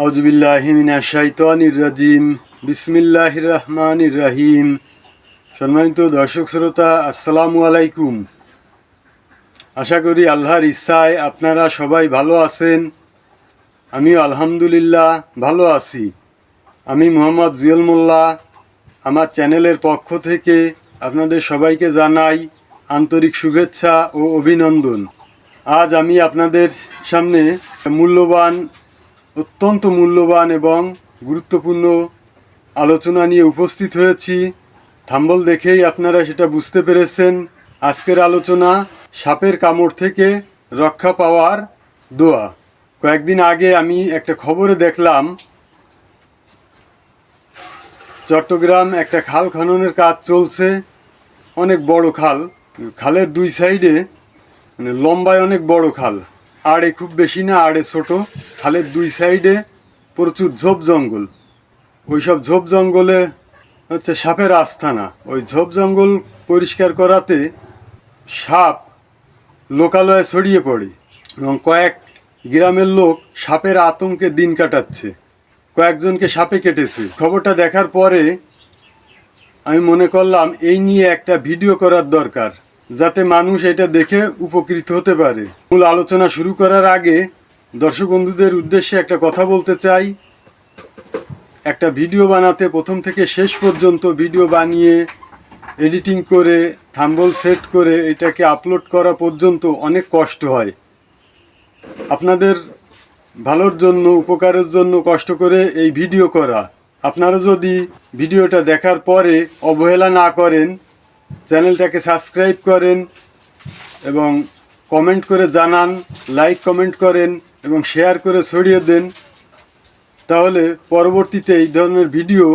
আউযুবিল্লাহি মিনাশ শাইতানির রাজিম। বিসমিল্লাহির রহমানির রহিম। সম্মানিত দর্শক শ্রোতা, আসসালামু আলাইকুম। আশা করি আল্লাহর ইচ্ছায় আপনারা সবাই ভালো আছেন। আমিও আলহামদুলিল্লাহ ভালো আছি। আমি মোহাম্মদ জুয়েল মোল্লা। আমার চ্যানেলের পক্ষ থেকে আপনাদের সবাইকে জানাই আন্তরিক শুভেচ্ছা ও অভিনন্দন। আজ আমি আপনাদের সামনে অত্যন্ত মূল্যবান এবং গুরুত্বপূর্ণ আলোচনা নিয়ে উপস্থিত হয়েছি। থাম্বনেল দেখেই আপনারা সেটা বুঝতে পেরেছেন। আজকের আলোচনা সাপের কামড় থেকে রক্ষা পাওয়ার দোয়া। কয়েকদিন আগে আমি একটা খবরে দেখলাম চট্টগ্রাম একটা খাল খননের কাজ চলছে। অনেক বড় খাল, খালের দুই সাইডে লম্বায় অনেক বড় খাল, আড়ে খুব বেশি না, আড়ে ছোট। খালের দুই সাইডে প্রচুর ঝোপ জঙ্গল। ওই সব ঝোপ জঙ্গলে হচ্ছে সাপের আস্তানা। ওই ঝোপ জঙ্গল পরিষ্কার করাতে সাপ লোকালয়ে ছড়িয়ে পড়ে এবং কয়েক গ্রামের লোক সাপের আতঙ্কে দিন কাটাচ্ছে। কয়েকজনকে সাপে কেটেছে। খবরটা দেখার পরে আমি মনে করলাম এই নিয়ে একটা ভিডিও করার দরকার, যাতে মানুষ এটা দেখে উপকৃত হতে পারে। মূল আলোচনা শুরু করার আগে দর্শক বন্ধুদের উদ্দেশ্যে একটা কথা বলতে চাই। একটা ভিডিও বানাতে প্রথম থেকে শেষ পর্যন্ত ভিডিও বানিয়ে এডিটিং করে থাম্বনেল সেট করে এটাকে আপলোড করা পর্যন্ত অনেক কষ্ট হয়। আপনাদের ভালোর জন্য, উপকারের জন্য কষ্ট করে এই ভিডিও করা। আপনারা যদি ভিডিওটা দেখার পরে অবহেলা না করেন, চ্যানেলটাকে সাবস্ক্রাইব করেন এবং কমেন্ট করে জানান, লাইক কমেন্ট করেন এবং শেয়ার করে ছড়িয়ে দেন, তাহলে পরবর্তীতে এই ধরনের ভিডিও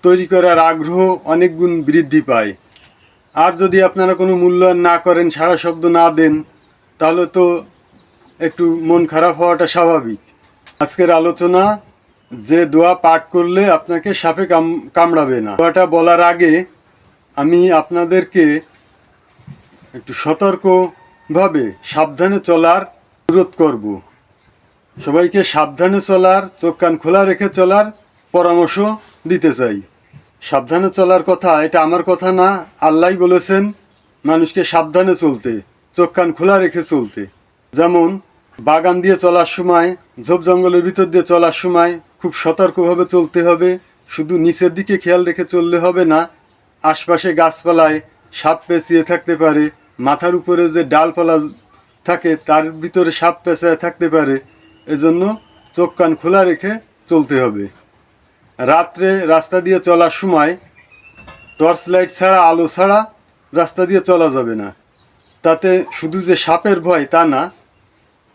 তৈরি করার আগ্রহ অনেক গুণ বৃদ্ধি পায়। আর যদি আপনারা কোনো মূল্যায়ন না করেন, সাড়া শব্দ না দেন, তাহলে তো একটু মন খারাপ হওয়াটা স্বাভাবিক। আজকের আলোচনা, যে দোয়া পাঠ করলে আপনাকে সাপে কামড়াবে না। দোয়াটা বলার আগে আমি আপনাদেরকে একটু সতর্কভাবে সাবধানে চলার অনুরোধ করব। সবাইকে সাবধানে চলার, চোখ কান খোলা রেখে চলার পরামর্শ দিতে চাই। সাবধানে চলার কথা, এটা আমার কথা না, আল্লাহই বলেছেন মানুষকে সাবধানে চলতে, চোখ কান খোলা রেখে চলতে। যেমন বাগান দিয়ে চলার সময়, ঝোপ জঙ্গলের ভিতর দিয়ে চলার সময় খুব সতর্কভাবে চলতে হবে। শুধু নিচের দিকে খেয়াল রেখে চললে হবে না, আশপাশে গাছপালায় সাপ পেঁচিয়ে থাকতে পারে, মাথার উপরে যে ডালপালা থাকে তার ভিতরে সাপ পেঁচায় থাকতে পারে। এজন্য চোখ কান খোলা রেখে চলতে হবে। রাত্রে রাস্তা দিয়ে চলার সময় টর্চ লাইট ছাড়া, আলো ছাড়া রাস্তা দিয়ে চলা যাবে না। তাতে শুধু যে সাপের ভয় তা না,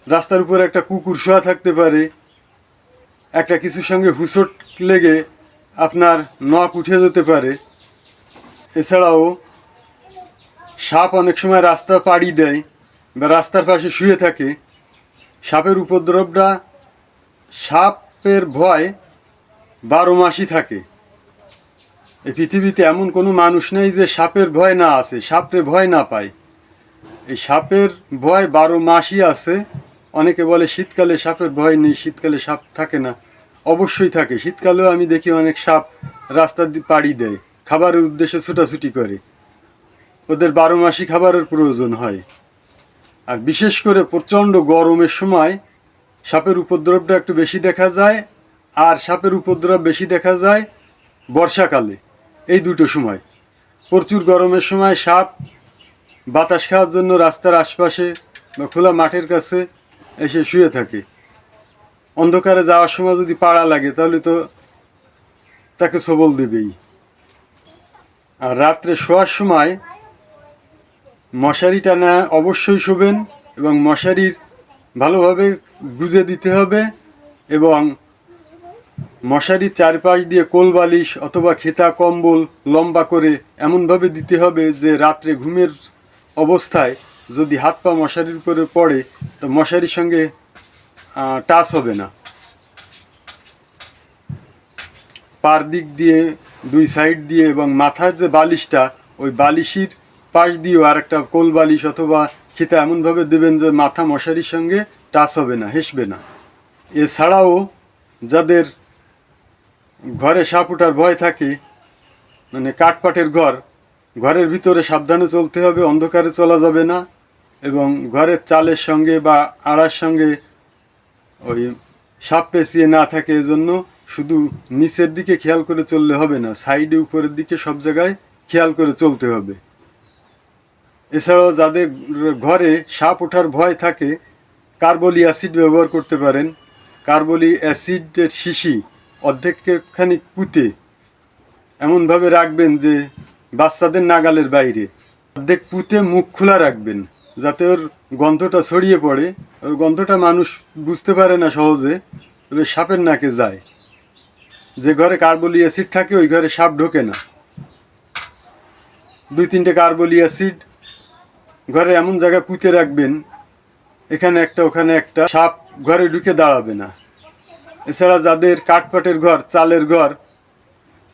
রাস্তার উপরে একটা কুকুর শোয়া থাকতে পারে, একটা কিছুর সঙ্গে হুঁচট লেগে আপনার নখ উঠে যেতে পারে। এছাড়াও সাপ অনেক সময় রাস্তা পাড়ি দেয় বা রাস্তার পাশে শুয়ে থাকে। সাপের উপদ্রবটা, সাপের ভয় 12 মাসই থাকে। এই পৃথিবীতে এমন কোনো মানুষ নেই যে সাপের ভয় না আছে, সাপরে ভয় না পায়। এই সাপের ভয় 12 মাসই আছে। অনেকে বলে শীতকালে সাপের ভয় নেই, শীতকালে সাপ থাকে না। অবশ্যই থাকে। শীতকালেও আমি দেখি অনেক সাপ রাস্তা পাড়ি দেয়, খাবারের উদ্দেশ্যে ছোটাছুটি করে। ওদের 12 মাসই খাবারের প্রয়োজন হয়। আর বিশেষ করে প্রচণ্ড গরমের সময় সাপের উপদ্রবটা একটু বেশি দেখা যায়। আর সাপের উপদ্রব বেশি দেখা যায় বর্ষাকালে। এই দুটো সময়, প্রচুর গরমের সময় সাপ বাতাস খাওয়ার জন্য রাস্তার আশপাশে বা খোলা মাঠের কাছে এসে শুয়ে থাকে। অন্ধকারে যাওয়ার সময় যদি পাড়া লাগে তাহলে তো তাকে সবল দেবেই। আর রাত্রে শোয়ার সময় মশারি টানা অবশ্যই শোবেন এবং মশারির ভালোভাবে গুজে দিতে হবে এবং মশারির চারপাশ দিয়ে কোল বালিশ অথবা খেতা কম্বল লম্বা করে এমনভাবে দিতে হবে যে রাত্রে ঘুমের অবস্থায় যদি হাত পা মশারির উপরে পড়ে তো মশারির সঙ্গে টাচ হবে না। পার দিক দিয়ে, দুই সাইড দিয়ে এবং মাথার যে বালিশটা, ওই বালিশের পাশ দিয়েও আর একটা কোল বালিশ অথবা খেতা এমনভাবে দেবেন যে মাথা মশারির সঙ্গে টাচ হবে না, হেসবে না। এছাড়াও যাদের ঘরে সাপ ওঠার ভয় থাকে, মানে কাঠপাটের ঘর, ঘরের ভিতরে সাবধানে চলতে হবে, অন্ধকারে চলা যাবে না, এবং ঘরের চালের সঙ্গে বা আড়ার সঙ্গে ওই সাপ পেঁচিয়ে না থাকে, এজন্য শুধু নিচের দিকে খেয়াল করে চললে হবে না, সাইডে উপরের দিকে সব জায়গায় খেয়াল করে চলতে হবে। এছাড়াও যাদের ঘরে সাপ ওঠার ভয় থাকে কার্বলিক অ্যাসিড ব্যবহার করতে পারেন। কার্বলিক অ্যাসিডের শিশি অর্ধেকখানি পুঁতে এমনভাবে রাখবেন যে বাচ্চাদের নাগালের বাইরে, অর্ধেক পুঁতে মুখ খোলা রাখবেন যাতে ওর গন্ধটা ছড়িয়ে পড়ে। ওর গন্ধটা মানুষ বুঝতে পারে না সহজে, তবে সাপের নাকে যায়। যে ঘরে কার্বলিক অ্যাসিড থাকে ওই ঘরে সাপ ঢোকে না। 2-3টে কার্বলিক অ্যাসিড ঘরে এমন জায়গায় পুঁতে রাখবেন, এখানে একটা ওখানে একটা, সাপ ঘরে ঢুকে দাঁড়াবে না। এছাড়া যাদের কাঠপাটের ঘর, চালের ঘর,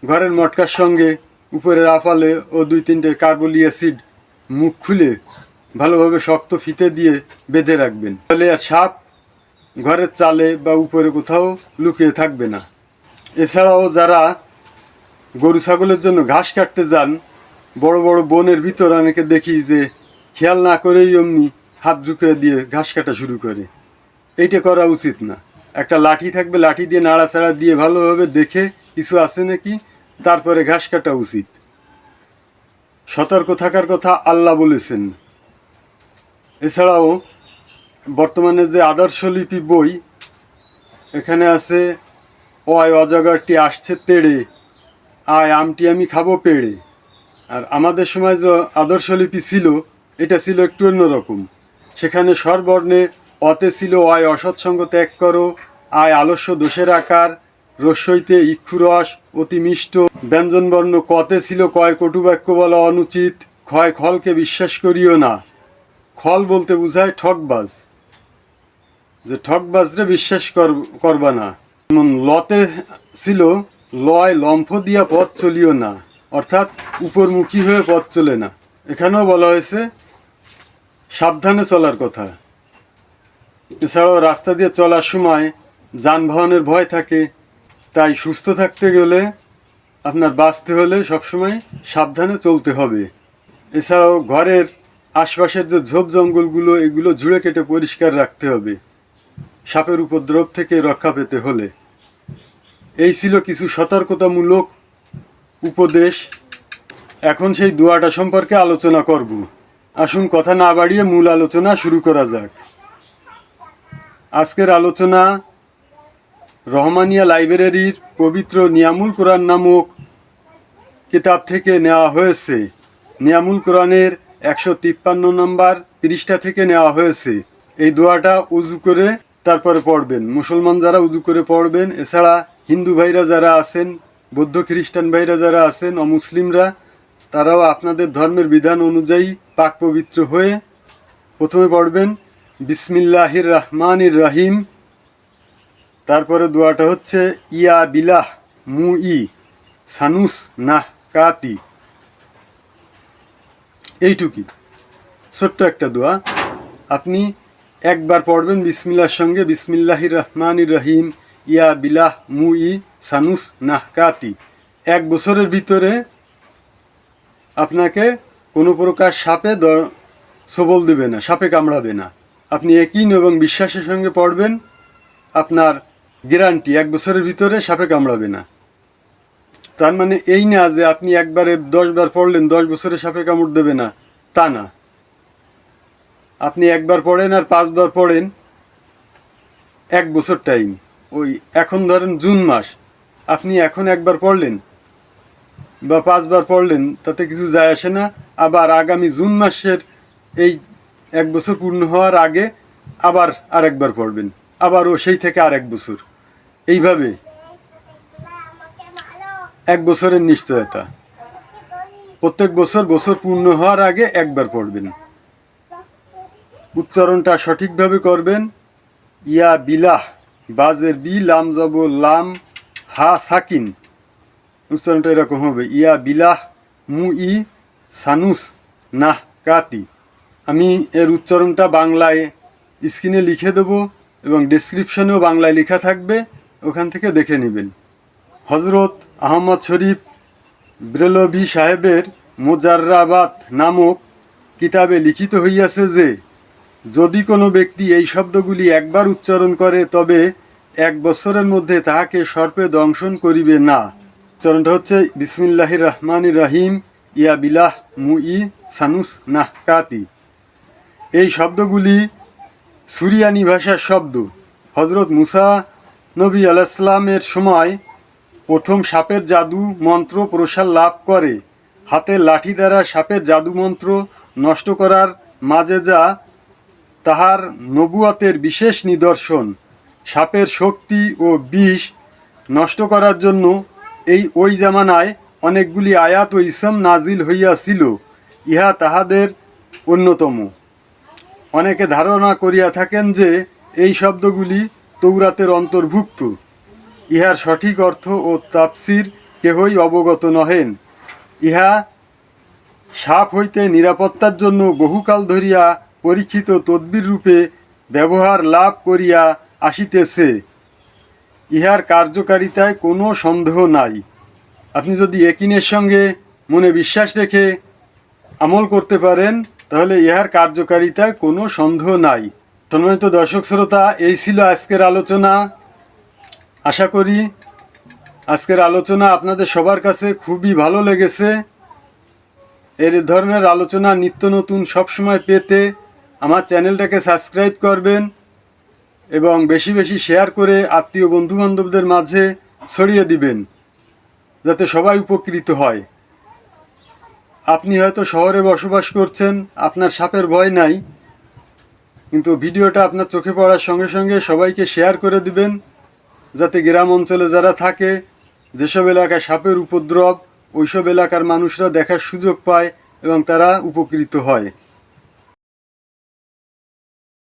ঘরের মটকার সঙ্গে উপরের আফালে ও 2-3টে কার্বলিক অ্যাসিড মুখ খুলে ভালোভাবে শক্ত ফিতে দিয়ে বেঁধে রাখবেন, তাহলে আর সাপ ঘরের চালে বা উপরে কোথাও লুকিয়ে থাকবে না। এছাড়াও যারা গরু ছাগলের জন্য ঘাস কাটতে যান, বড় বড় বনের ভিতর অনেকে দেখি যে খেয়াল না করেই অমনি হাত ঢুকিয়ে দিয়ে ঘাস কাটা শুরু করে। এইটা করা উচিত না। একটা লাঠি থাকবে, লাঠি দিয়ে নাড়াচাড়া দিয়ে ভালোভাবে দেখে কিছু আছে নাকি, তারপরে ঘাস কাটা উচিত। সতর্ক থাকার কথা আল্লাহ বলেছেন। এছাড়াও বর্তমানে যে আদর্শলিপি বই, এখানে আছে অয় অজগরটি আসছে তেড়ে, আয় আমটি আমি খাবো পেড়ে। আর আমাদের সময় যে আদর্শলিপি ছিল, এটা ছিল একটু অন্যরকম। সেখানে স্বরবর্ণে অতে ছিল অয় অসৎসঙ্গ ত্যাগ করো, আয় আলস্য দোষের আকার, রস্যইতে ইক্ষুরস অতি মিষ্ট। ব্যঞ্জনবর্ণ কতে ছিল কয় কটুবাক্য বলা অনুচিত, ক্ষয় খলকে বিশ্বাস করিও না। খল বলতে বোঝায় ঠকবাজ, যে ঠকবাজরে বিশ্বাস করবা না। যেমন লতে ছিল লয় লম্ফ দিয়া পথ চলিও না, অর্থাৎ উপরমুখী হয়ে পথ চলে না। এখানেও বলা হয়েছে সাবধানে চলার কথা। এছাড়াও রাস্তা দিয়ে চলার সময় যানবাহনের ভয় থাকে, তাই সুস্থ থাকতে গেলে, আপনার বাঁচতে হলে সবসময় সাবধানে চলতে হবে। এছাড়াও ঘরের আশপাশের যে ঝোপ জঙ্গলগুলো, এগুলো ঝুড়ে কেটে পরিষ্কার রাখতে হবে সাপের উপদ্রব থেকে রক্ষা পেতে হলে। এই ছিল কিছু সতর্কতামূলক উপদেশ। এখন সেই দোয়াটা সম্পর্কে আলোচনা করব। আসুন কথা না বাড়িয়ে মূল আলোচনা শুরু করা যাক। আজকের আলোচনা রহমানিয়া লাইব্রেরির পবিত্র নিয়ামুল কোরআন নামক কিতাব থেকে নেওয়া হয়েছে। নিয়ামুল কোরআনের 153 নম্বর পৃষ্ঠা থেকে নেওয়া হয়েছে। এই দোয়াটা উজু করে তারপরে পড়বেন। মুসলমান যারা উজু করে পড়বেন, এছাড়া হিন্দু ভাইরা যারা আছেন, বৌদ্ধ খ্রিস্টান ভাইরা যারা আছেন, অমুসলিমরা, তারাও আপনাদের ধর্মের বিধান অনুযায়ী পাক পবিত্র হয়ে প্রথমে পড়বেন বিসমিল্লাহির রহমানির রহিম। তারপরে দোয়াটা হচ্ছে ইয়া বিলাহ মু ই সানুস নাহ কাতি। এইটুকুই ছোট্ট একটা দোয়া। আপনি একবার পড়বেন বিসমিল্লাহর সঙ্গে, বিসমিল্লাহির রহমানির রহিম ইয়া বিলাহ মু ই সানুস নাহ কাতি। 1 বছরের ভিতরে আপনাকে কোনো প্রকার সাপে সবল দেবে না, সাপে কামড়াবে না। আপনি ইয়াকিন এবং বিশ্বাসের সঙ্গে পড়বেন, আপনার গ্যারান্টি 1 বছরের ভিতরে সাপে কামড়াবে না। তার মানে এই না যে আপনি একবারে 10 বার পড়লেন 10 বছরে সাপে কামড় দেবে না, তা না। আপনি একবার পড়েন আর 5 বার পড়েন, 1 বছর টাইম। ওই এখন ধরেন জুন মাস, আপনি এখন একবার পড়লেন বা 5 বার পড়লেন, তাতে কিছু যায় আসে না। আবার আগামী জুন মাসের এই 1 বছর পূর্ণ হওয়ার আগে আবার আরেকবার পড়বেন, আবারও সেই থেকে আর 1 বছর। এইভাবে 1 বছরের নিশ্চয়তা। প্রত্যেক বছর বছর পূর্ণ হওয়ার আগে একবার পড়বেন। উচ্চারণটা সঠিকভাবে করবেন। ইয়া বিলাহ, বাজের বি, লাম জব লাম, হা সাকিন। উচ্চারণটা এরকম হবে ইয়া বিলাহ মু ই সানুস নাহ কাতি। আমি এর উচ্চারণটা বাংলায় স্ক্রিনে লিখে দেবো এবং ডেসক্রিপশনেও বাংলায় লেখা থাকবে। ওখান থেকে দেখে নেবেন। হজরত আহমদ শরীফ ব্রেলভী সাহেবের মোজাররাবাত নামক কিতাবে লিখিত হইয়াছে যে যদি কোনো ব্যক্তি এই শব্দগুলি একবার উচ্চারণ করে তবে 1 বছরের মধ্যে তাহাকে সর্পে দংশন করিবে না। উচ্চারণটা হচ্ছে বিসমিল্লাহির রহমানির রহিম ইয়া বিলাহ মুই সানুস নাহকাতি। এই শব্দগুলি সুরিয়ানি ভাষার শব্দ। হজরত মুসা নবী আলাইসাল্লামের সময় প্রথম সাপের জাদু মন্ত্র প্রসার লাভ করে। হাতের লাঠি দ্বারা সাপের জাদু মন্ত্র নষ্ট করার মাঝে যা তাহার নবুয়াতের বিশেষ নিদর্শন। সাপের শক্তি ও বিষ নষ্ট করার জন্য ওই জামানায় অনেকগুলি আয়াত ও ইসম নাজিল হইয়াছিল, ইহা তাহাদের অন্যতম। অনেকে ধারণা করিয়া থাকেন যে এই শব্দগুলি তৌরাতের অন্তর্ভুক্ত। ইহার সঠিক অর্থ ও তাফসির কেহই অবগত নহেন। ইহা সাপ হইতে নিরাপত্তার জন্য বহুকাল ধরিয়া পরীক্ষিত তদ্বির রূপে ব্যবহার লাভ করিয়া আসিতেছে। ইহার কার্যকারিতায় কোনো সন্দেহ নাই। আপনি যদি একিনের সঙ্গে মনে বিশ্বাস রেখে আমল করতে পারেন তাহলে ইহার কার্যকারিতায় কোনো সন্দেহ নাই। সম্মানিত দর্শক শ্রোতা, এই ছিল আজকের আলোচনা। আশা করি আজকের আলোচনা আপনাদের সবার কাছে খুবই ভালো লেগেছে। এই ধরনের আলোচনা নিত্য নতুন সবসময় পেতে আমার চ্যানেলটাকে সাবস্ক্রাইব করবেন এবং বেশি বেশি শেয়ার করে আত্মীয় বন্ধুবান্ধবদের মাঝে ছড়িয়ে দিবেন যাতে সবাই উপকৃত হয়। আপনি হয়তো শহরে বসবাস করছেন, আপনার সাপের ভয় নাই, কিন্তু ভিডিওটা আপনার চোখে পড়ার সঙ্গে সঙ্গে সবাইকে শেয়ার করে দিবেন যাতে গ্রাম অঞ্চলে যারা থাকে, যেসব এলাকায় সাপের উপদ্রব, ওইসব এলাকার মানুষরা দেখার সুযোগ পায় এবং তারা উপকৃত হয়।